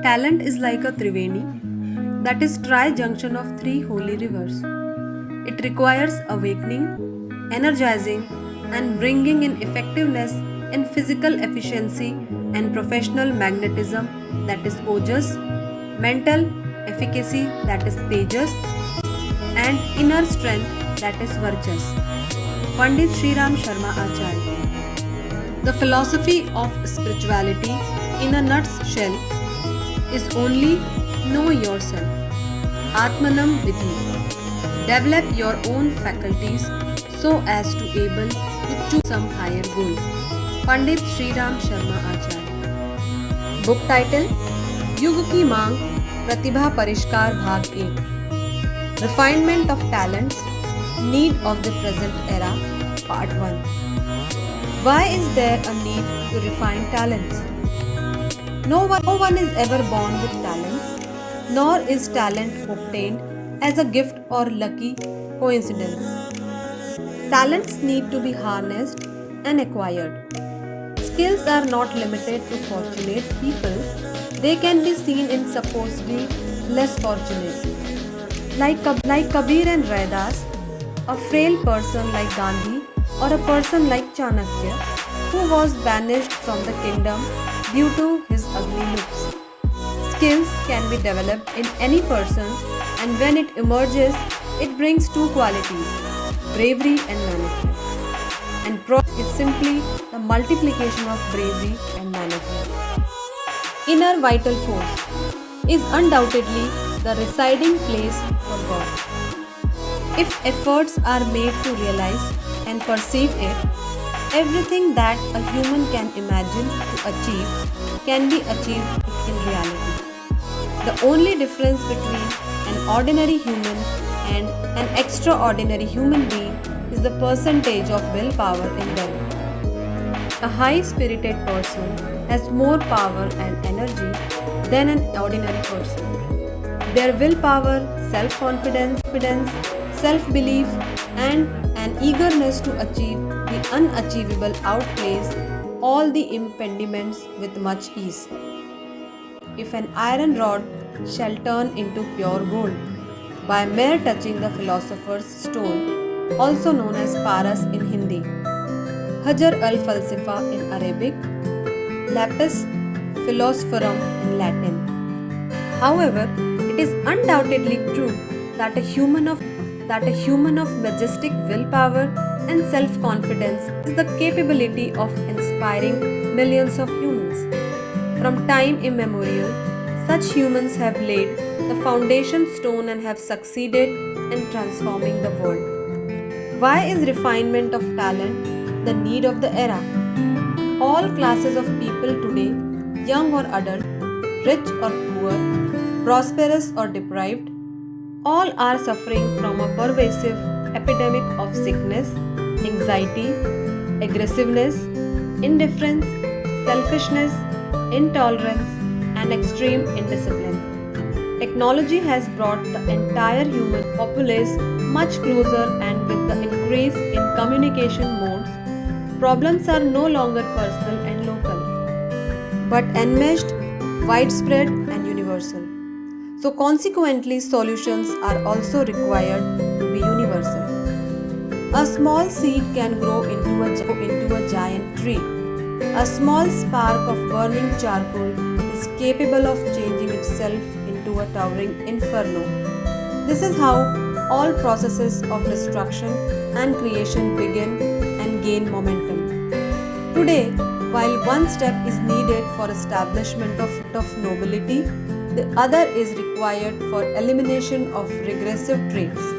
Talent is like a Triveni, that is tri-junction of three holy rivers. It requires awakening, energizing, and bringing in effectiveness in physical efficiency and professional magnetism, that is Ojas, mental efficacy, that is Tejas, and inner strength, that is Varchas. Pandit Sri Ram Sharma Acharya. The philosophy of spirituality in a nutshell is only know yourself. Atmanam Vidhi. Develop your own faculties so as to able to choose some higher goal. Pandit Sri Ram Sharma Acharya. Book title युग की मांग प्रतिभा परिष्कार भाग 1 Refinement of Talents Need of the Present Era Part 1 Why is there a need to refine talents? No one is ever born with talents, nor is talent obtained as a gift or lucky coincidence. Talents need to be harnessed and acquired. Skills are not limited to fortunate people, they can be seen in supposedly less fortunate. Like Kabir and Raidas, a frail person like Gandhi, or a person like Chanakya, who was banished from the kingdom due to his ugly looks. Skills can be developed in any person, and when it emerges, it brings two qualities, bravery and management. And progress is simply the multiplication of bravery and management. Inner vital force is undoubtedly the residing place for God. If efforts are made to realize and perceive it, everything that a human can imagine to achieve can be achieved in reality. The only difference between an ordinary human and an extraordinary human being is the percentage of willpower in them. A high-spirited person has more power and energy than an ordinary person. Their willpower, self-confidence, self-belief, and an eagerness to achieve the unachievable outplays all the impediments with much ease. If an iron rod shall turn into pure gold by mere touching the philosopher's stone, also known as Paras in Hindi, Hajar al-Falsifa in Arabic, Lapis Philosophorum in Latin. However, it is undoubtedly true that a human of majestic willpower and self-confidence is the capability of inspiring millions of humans. From time immemorial, such humans have laid the foundation stone and have succeeded in transforming the world. Why is refinement of talent the need of the era? All classes of people today, young or adult, rich or poor, prosperous or deprived, all are suffering from a pervasive epidemic of sickness, anxiety, aggressiveness, indifference, selfishness, intolerance, and extreme indiscipline. Technology has brought the entire human populace much closer, and with the increase in communication modes, problems are no longer personal and local, but enmeshed, widespread, and universal. So consequently, solutions are also required to be universal. A small seed can grow into a giant tree. A small spark of burning charcoal is capable of changing itself into a towering inferno. This is how all processes of destruction and creation begin and gain momentum. Today, while one step is needed for establishment of nobility, the other is required for elimination of regressive traits.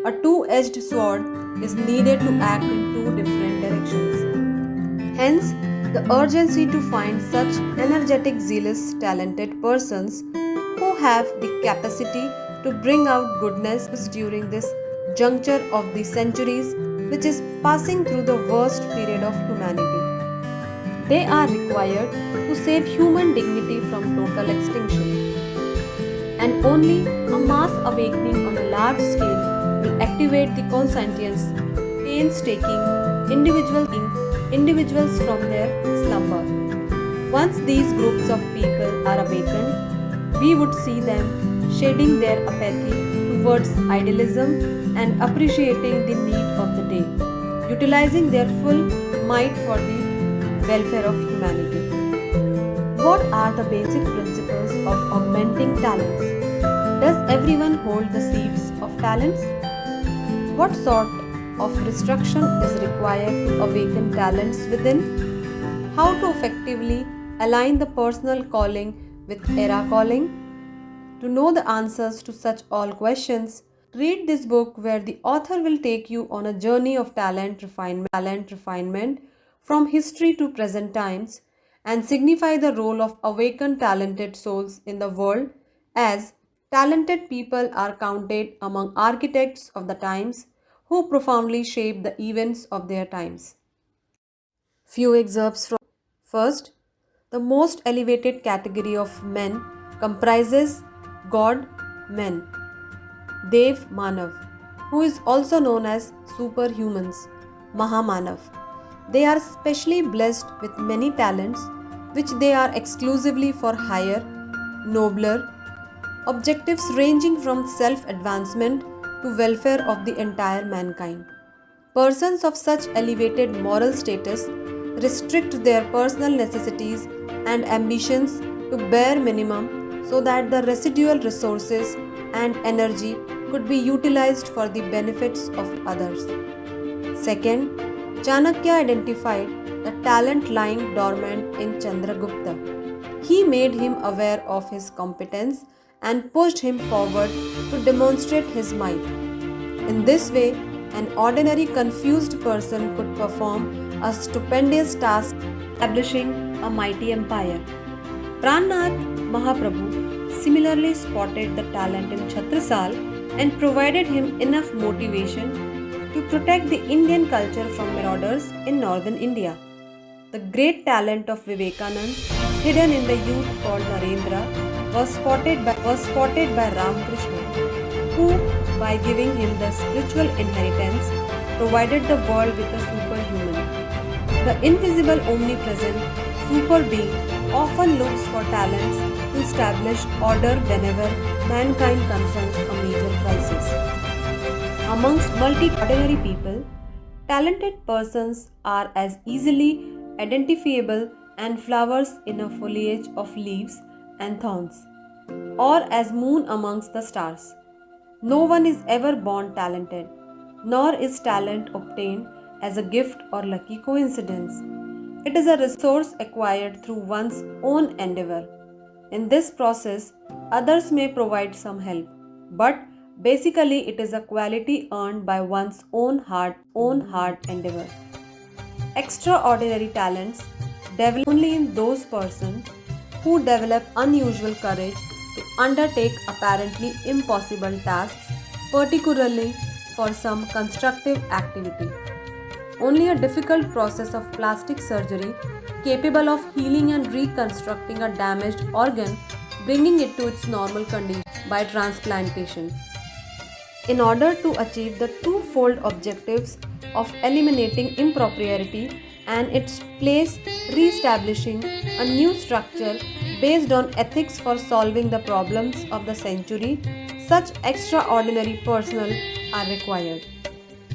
A two-edged sword is needed to act in two different directions. Hence, the urgency to find such energetic, zealous, talented persons who have the capacity to bring out goodness during this juncture of the centuries, which is passing through the worst period of humanity. They are required to save human dignity from total extinction. And only a mass awakening on a large scale will activate the conscientious, painstaking individuals from their slumber. Once these groups of people are awakened, we would see them shading their apathy towards idealism and appreciating the need of the day, utilizing their full might for the welfare of humanity. What are the basic principles of augmenting talents? Does everyone hold the seeds of talents? What sort of instruction is required to awaken talents within? How to effectively align the personal calling with era calling? To know the answers to such all questions, read this book where the author will take you on a journey of talent refinement from history to present times and signify the role of awakened talented souls in the world as talented people are counted among architects of the times who profoundly shape the events of their times. Few excerpts from first, the most elevated category of men comprises God men, Dev Manav, who is also known as superhumans, Mahamanav. They are specially blessed with many talents which they are exclusively for higher, nobler objectives ranging from self-advancement to welfare of the entire mankind. Persons of such elevated moral status restrict their personal necessities and ambitions to bare minimum so that the residual resources and energy could be utilized for the benefits of others. Second, Chanakya identified the talent lying dormant in Chandragupta. He made him aware of his competence and pushed him forward to demonstrate his might. In this way, an ordinary confused person could perform a stupendous task establishing a mighty empire. Prannath Mahaprabhu similarly spotted the talent in Chhatrasal and provided him enough motivation to protect the Indian culture from marauders in northern India. The great talent of Vivekanand, hidden in the youth called Narendra, was spotted by Ramakrishna, who, by giving him the spiritual inheritance, provided the world with a superhuman. The invisible, omnipresent super being often looks for talents to establish order whenever mankind confronts a major crisis. Amongst multi-ordinary people, talented persons are as easily identifiable and flowers in a foliage of leaves and thorns, or as moon amongst the stars. No one is ever born talented, nor is talent obtained as a gift or lucky coincidence. It is a resource acquired through one's own endeavor. In this process, others may provide some help, but basically it is a quality earned by one's own hard endeavor. Extraordinary talents develop only in those persons who develop unusual courage to undertake apparently impossible tasks, particularly for some constructive activity. Only a difficult process of plastic surgery capable of healing and reconstructing a damaged organ, bringing it to its normal condition by transplantation. In order to achieve the twofold objectives of eliminating impropriety and its place re-establishing a new structure based on ethics for solving the problems of the century, such extraordinary personnel are required,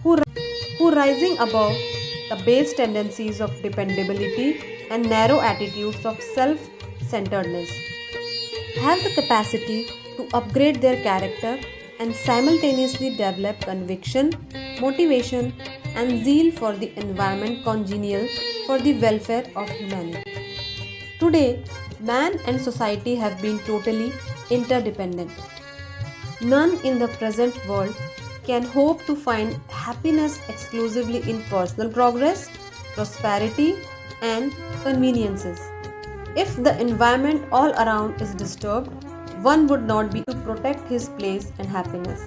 who, who rising above the base tendencies of dependability and narrow attitudes of self-centeredness, have the capacity to upgrade their character and simultaneously develop conviction, motivation, and zeal for the environment congenial for the welfare of humanity. Today, man and society have been totally interdependent. None in the present world can hope to find happiness exclusively in personal progress, prosperity, and conveniences. If the environment all around is disturbed, one would not be to protect his place and happiness.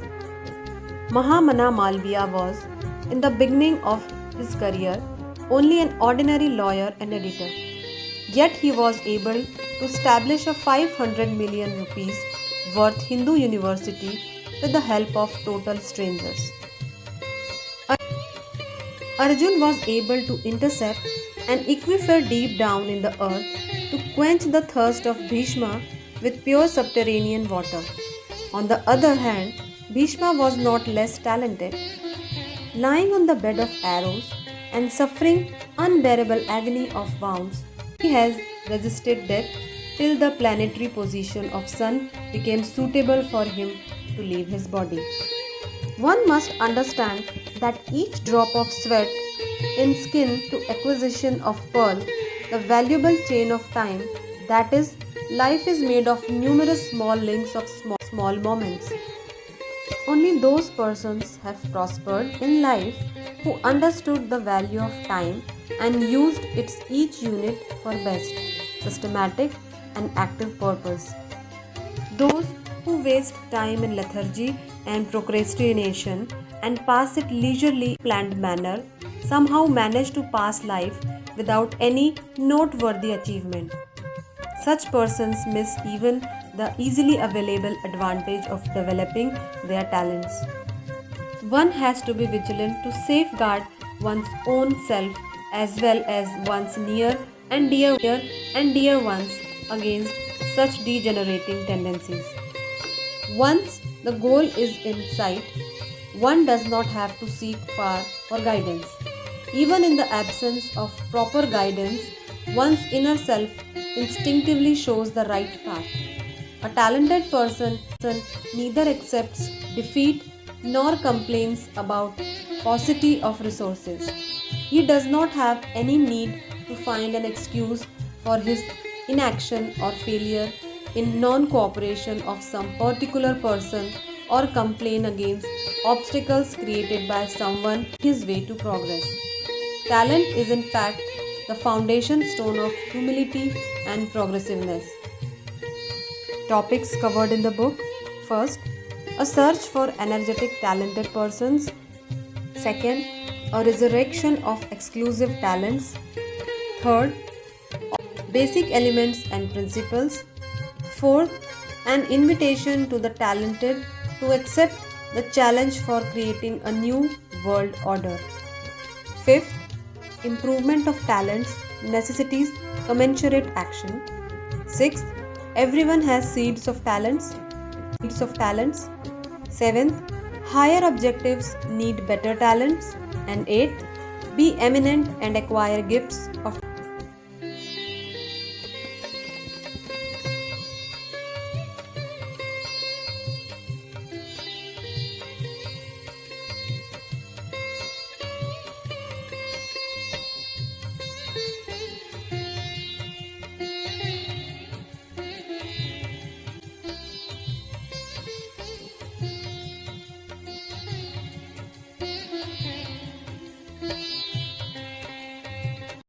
Mahamana Malviya was, in the beginning of his career, only an ordinary lawyer and editor. Yet he was able to establish a 500 million rupees worth Hindu university with the help of total strangers. Arjun was able to intercept an aquifer deep down in the earth to quench the thirst of Bhishma with pure subterranean water. On the other hand, Bhishma was not less talented. Lying on the bed of arrows and suffering unbearable agony of wounds, he has resisted death till the planetary position of sun became suitable for him to leave his body. One must understand that each drop of sweat in skin to acquisition of pearl, the valuable chain of time, that is, life is made of numerous small links of small moments. Only those persons have prospered in life who understood the value of time and used its each unit for best, systematic and active purpose. Those who waste time in lethargy and procrastination and pass it leisurely planned manner somehow manage to pass life without any noteworthy achievement. Such persons miss even the easily available advantage of developing their talents. One has to be vigilant to safeguard one's own self as well as one's near and dear ones against such degenerating tendencies. Once the goal is in sight, one does not have to seek far for guidance. Even in the absence of proper guidance, one's inner self instinctively shows the right path. A talented person neither accepts defeat nor complains about paucity of resources. He does not have any need to find an excuse for his inaction or failure in non cooperation of some particular person or complain against obstacles created by someone his way to progress. Talent is, in fact, the foundation stone of humility and progressiveness. Topics covered in the book: first, a search for energetic, talented persons; second, a resurrection of exclusive talents; third, basic elements and principles; fourth, an invitation to the talented to accept the challenge for creating a new world order; fifth, improvement of talents necessitates commensurate action; sixth, everyone has seeds of talents; seventh, higher objectives need better talents; and eighth, be eminent and acquire gifts of